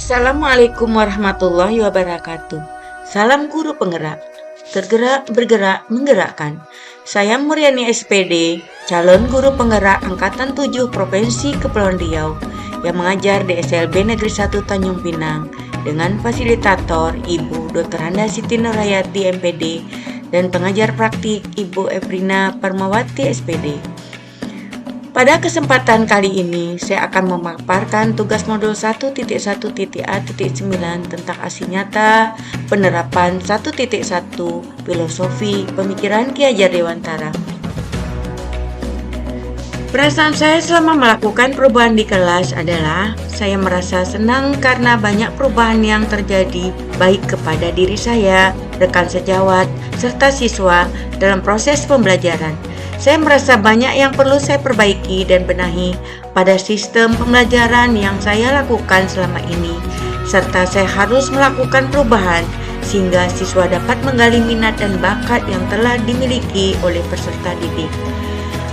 Assalamualaikum warahmatullahi wabarakatuh. Salam guru penggerak. Tergerak, bergerak, menggerakkan. Saya Muriani SPD, calon guru penggerak Angkatan 7 Provinsi Kepulauan Riau yang mengajar di SLB Negeri 1 Tanjung Pinang dengan fasilitator Ibu Dr. Handa Siti Nurhayati MPD dan pengajar praktik Ibu Evrina Parmawati SPD. Pada kesempatan kali ini, saya akan memaparkan tugas modul 1.1.A.9 tentang aksi nyata penerapan 1.1 filosofi pemikiran Ki Hajar Dewantara. Perasaan saya selama melakukan perubahan di kelas adalah saya merasa senang karena banyak perubahan yang terjadi baik kepada diri saya, rekan sejawat, serta siswa dalam proses pembelajaran. Saya merasa banyak yang perlu saya perbaiki dan benahi pada sistem pembelajaran yang saya lakukan selama ini, serta saya harus melakukan perubahan sehingga siswa dapat menggali minat dan bakat yang telah dimiliki oleh peserta didik.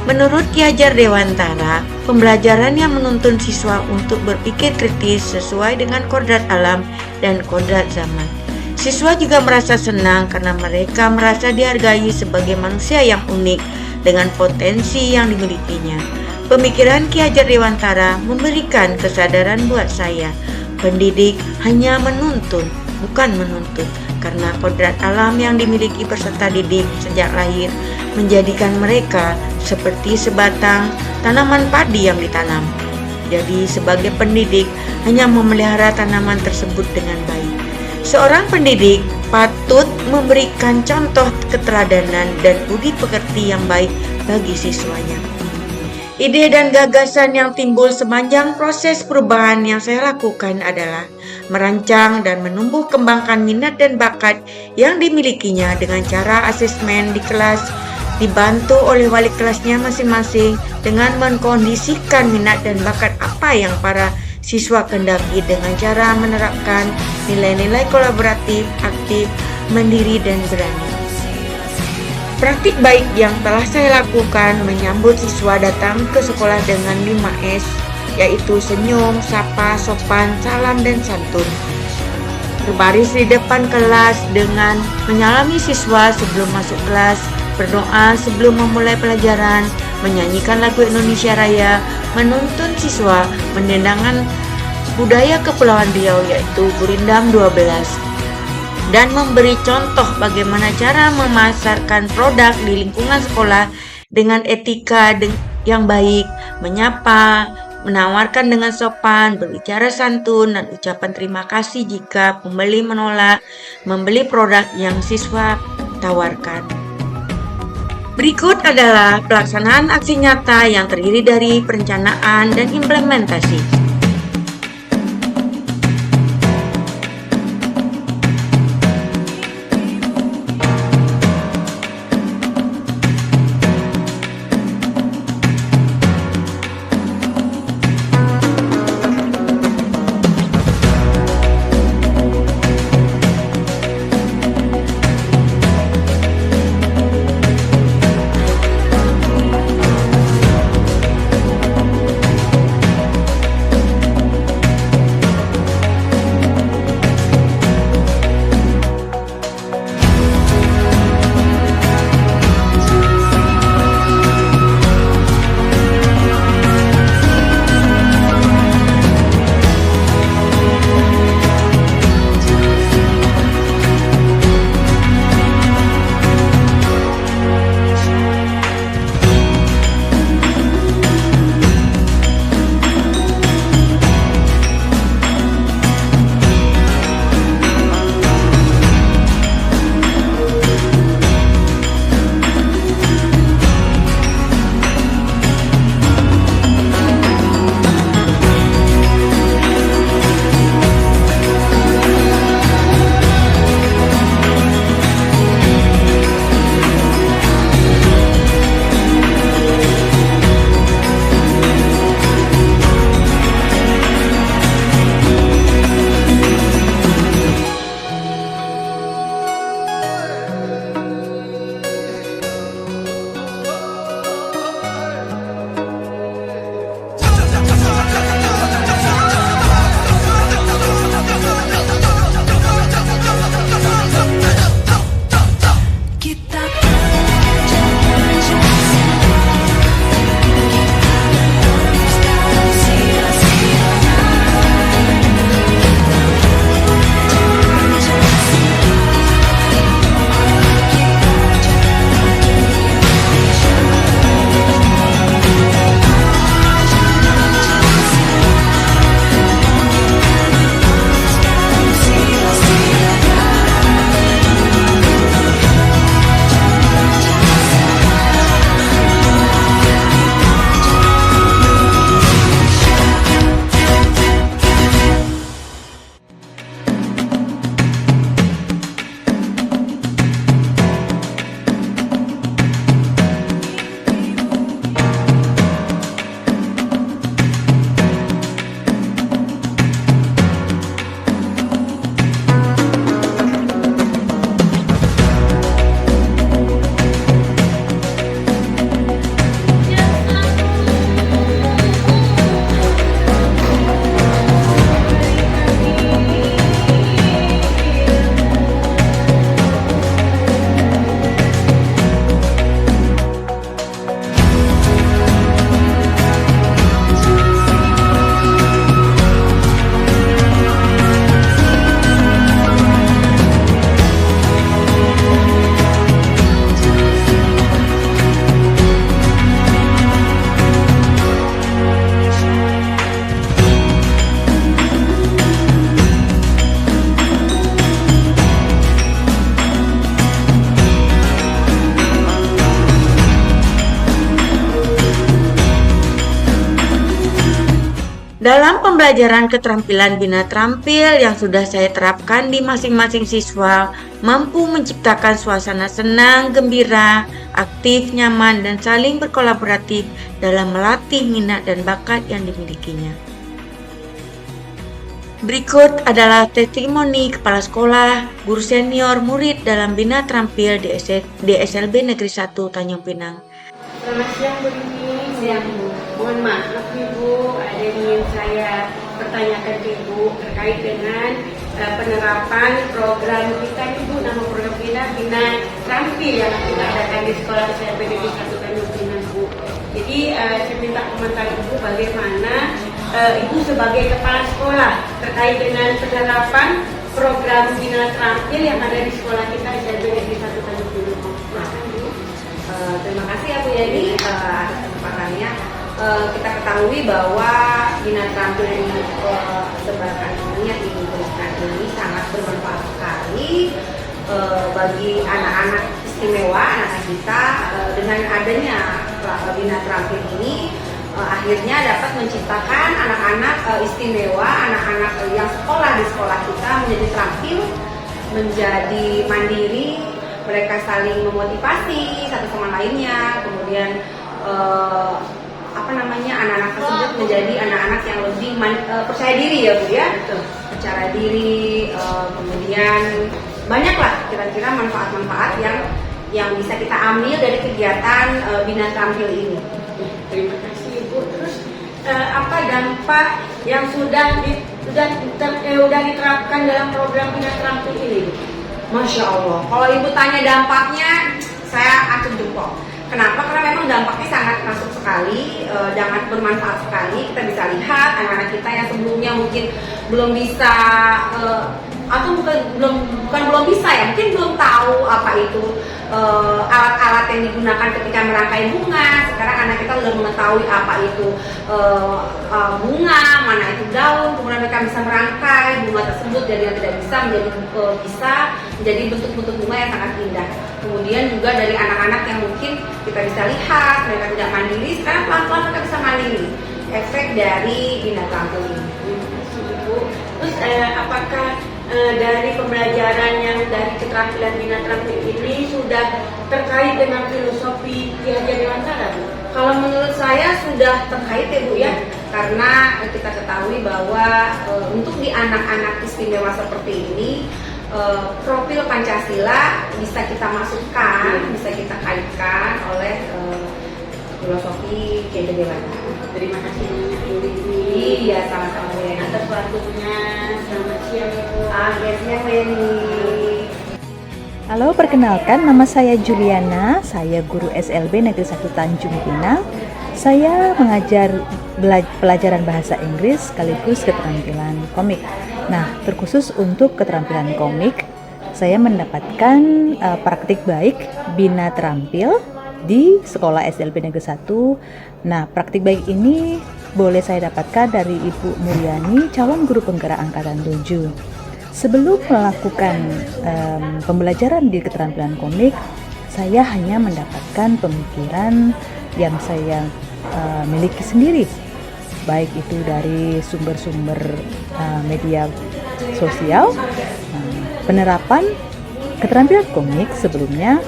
Menurut Ki Hajar Dewantara, pembelajaran yang menuntun siswa untuk berpikir kritis sesuai dengan kodrat alam dan kodrat zaman. Siswa juga merasa senang karena mereka merasa dihargai sebagai manusia yang unik dengan potensi yang dimilikinya. Pemikiran Ki Hajar Dewantara memberikan kesadaran buat saya. Pendidik hanya menuntun, bukan menuntut, karena kodrat alam yang dimiliki peserta didik sejak lahir menjadikan mereka seperti sebatang tanaman padi yang ditanam. Jadi sebagai pendidik hanya memelihara tanaman tersebut dengan baik. Seorang pendidik patut memberikan contoh keteladanan dan budi pekerti yang baik bagi siswanya. Ide dan gagasan yang timbul sepanjang proses perubahan yang saya lakukan adalah merancang dan menumbuh kembangkan minat dan bakat yang dimilikinya dengan cara asesmen di kelas, dibantu oleh wali kelasnya masing-masing dengan mengkondisikan minat dan bakat apa yang para siswa kehendaki dengan cara menerapkan nilai-nilai kolaboratif, aktif, mandiri, dan berani. Praktik baik yang telah saya lakukan menyambut siswa datang ke sekolah dengan 5S, yaitu senyum, sapa, sopan, salam, dan santun. Berbaris di depan kelas dengan menyalami siswa sebelum masuk kelas, berdoa sebelum memulai pelajaran, menyanyikan lagu Indonesia Raya, menuntun siswa mendendangkan budaya Kepulauan Riau yaitu Gurindam 12, dan memberi contoh bagaimana cara memasarkan produk di lingkungan sekolah dengan etika yang baik, menyapa, menawarkan dengan sopan, berbicara santun, dan ucapan terima kasih jika pembeli menolak membeli produk yang siswa tawarkan. Berikut adalah pelaksanaan aksi nyata yang terdiri dari perencanaan dan implementasi. Dalam pembelajaran keterampilan bina terampil yang sudah saya terapkan di masing-masing siswa, mampu menciptakan suasana senang, gembira, aktif, nyaman, dan saling berkolaboratif dalam melatih minat dan bakat yang dimilikinya. Berikut adalah testimoni kepala sekolah, guru senior, murid dalam bina terampil di SLB Negeri 1 Tanjung Pinang. Selamat siang Bu Dini. Siang Bu. Mohon maaf Ibu, ada yang ingin saya pertanyakan ke Ibu terkait dengan penerapan program kita Ibu, nama program kita Bina Terampil yang kita adakan di sekolah SLB Negeri 1 Tanjung Pinang Bu. Jadi saya minta komentar Ibu bagaimana Ibu sebagai kepala sekolah terkait dengan penerapan program Bina Terampil yang ada di sekolah kita SLB Negeri 1 Tanjung Pinang. Terima kasih ya Bu Yani atas kesempatannya. Kita ketahui bahwa bina terampil ini sebarkan ilmunya di Indonesia ini sangat bermanfaat sekali bagi anak-anak istimewa, anak-anak kita. Dengan adanya bina terampil ini akhirnya dapat menciptakan anak-anak istimewa, anak-anak yang sekolah di sekolah kita menjadi terampil, menjadi mandiri. Mereka saling memotivasi satu sama lainnya, kemudian anak-anak tersebut menjadi anak-anak yang lebih percaya diri ya Bu ya, percaya diri, kemudian banyaklah kira-kira manfaat-manfaat yang bisa kita ambil dari kegiatan bina terampil ini. Terima kasih Ibu. Terus apa dampak yang sudah diterapkan dalam program bina terampil ini? Masya Allah, kalau Ibu tanya dampaknya, saya acung jempol. Kenapa? Karena memang dampaknya sangat masuk sekali, sangat bermanfaat sekali. Kita bisa lihat anak-anak kita yang sebelumnya mungkin belum bisa, atau belum bisa ya, mungkin belum tahu apa itu alat-alat yang digunakan ketika merangkai bunga. Sekarang anak kita sudah mengetahui apa itu bunga, mana itu daun, kemudian mereka bisa merangkai bunga tersebut dari yang tidak bisa menjadi bentuk-bentuk bunga yang sangat indah. Kemudian juga dari anak-anak yang mungkin kita bisa lihat mereka tidak mandiri, sekarang pelan-pelan mereka bisa mandiri. Efek dari bina terampil ini. Terus apakah dari pembelajaran yang dari keterampilan bina terampil ini sudah terkait dengan filosofi Ki Hajar Dewantara Bu? Kalau menurut saya sudah terkait ya Bu ya, karena kita ketahui bahwa untuk di anak-anak istimewa seperti ini profil Pancasila bisa kita masukkan, bisa kita kaitkan oleh filosofi Ki Hajar Dewantara. Terima kasih banyak Bu Dini. Iya, sama-sama Bu Yani. Atas waktunya. Selamat siang Bu. Siang Bu Yani. Halo, perkenalkan nama saya Juliana, saya guru SLB Negeri 1 Tanjung Pinang. Saya mengajar pelajaran bahasa Inggris sekaligus keterampilan komik. Nah, terkhusus untuk keterampilan komik, saya mendapatkan praktik baik bina terampil di sekolah SLB Negeri 1. Nah, praktik baik ini boleh saya dapatkan dari Ibu Mulyani, calon guru penggerak angkatan 7. Sebelum melakukan pembelajaran di keterampilan komik, saya hanya mendapatkan pemikiran yang saya miliki sendiri, baik itu dari sumber-sumber media sosial. Penerapan keterampilan komik sebelumnya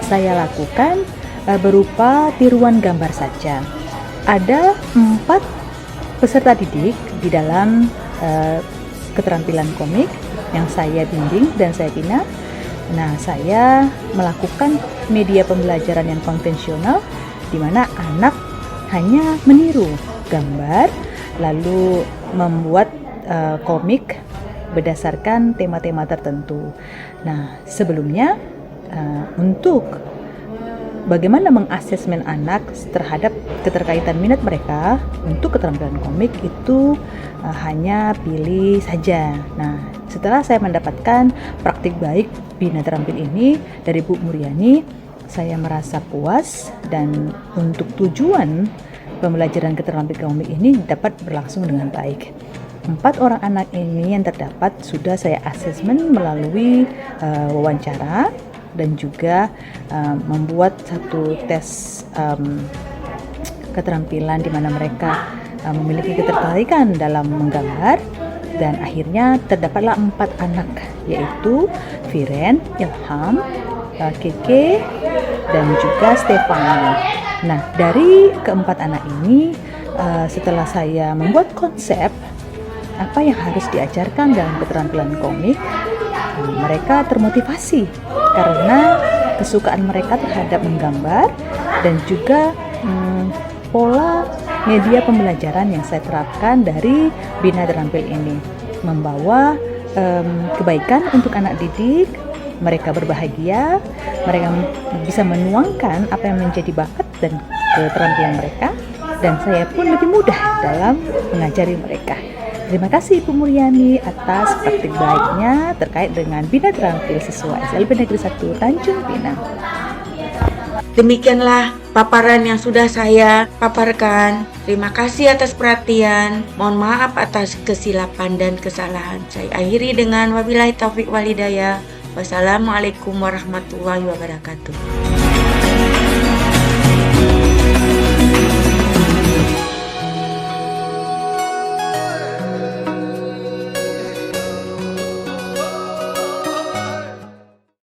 saya lakukan berupa tiruan gambar saja. Ada 4 peserta didik di dalam keterampilan komik yang saya bimbing dan saya bina. Nah, saya melakukan media pembelajaran yang konvensional di mana anak hanya meniru gambar lalu membuat komik berdasarkan tema-tema tertentu. Nah, sebelumnya untuk bagaimana mengasesmen anak terhadap keterkaitan minat mereka untuk keterampilan komik itu hanya pilih saja. Nah, setelah saya mendapatkan praktik baik bina terampil ini dari Bu Mulyani, saya merasa puas dan untuk tujuan pembelajaran keterampilan komik ini dapat berlangsung dengan baik. 4 orang anak ini yang terdapat sudah saya asesmen melalui wawancara dan juga membuat satu tes keterampilan di mana mereka memiliki ketertarikan dalam menggambar, dan akhirnya terdapatlah 4 anak, yaitu Viren, Ilham, Keke, dan juga Stefani. Nah, dari keempat anak ini, setelah saya membuat konsep apa yang harus diajarkan dalam keterampilan komik, mereka termotivasi karena kesukaan mereka terhadap menggambar dan juga pola media pembelajaran yang saya terapkan dari Bina Terampil ini membawa kebaikan untuk anak didik. Mereka berbahagia, mereka bisa menuangkan apa yang menjadi bakat dan keterampilan mereka, dan saya pun lebih mudah dalam mengajari mereka. Terima kasih Ibu Mulyani atas praktik baiknya terkait dengan Bina Terampil siswa SLB Negeri 1 Tanjung Pinang. Demikianlah paparan yang sudah saya paparkan. Terima kasih atas perhatian. Mohon maaf atas kesilapan dan kesalahan. Saya akhiri dengan wabillahi taufik walhidayah. Wassalamualaikum warahmatullahi wabarakatuh.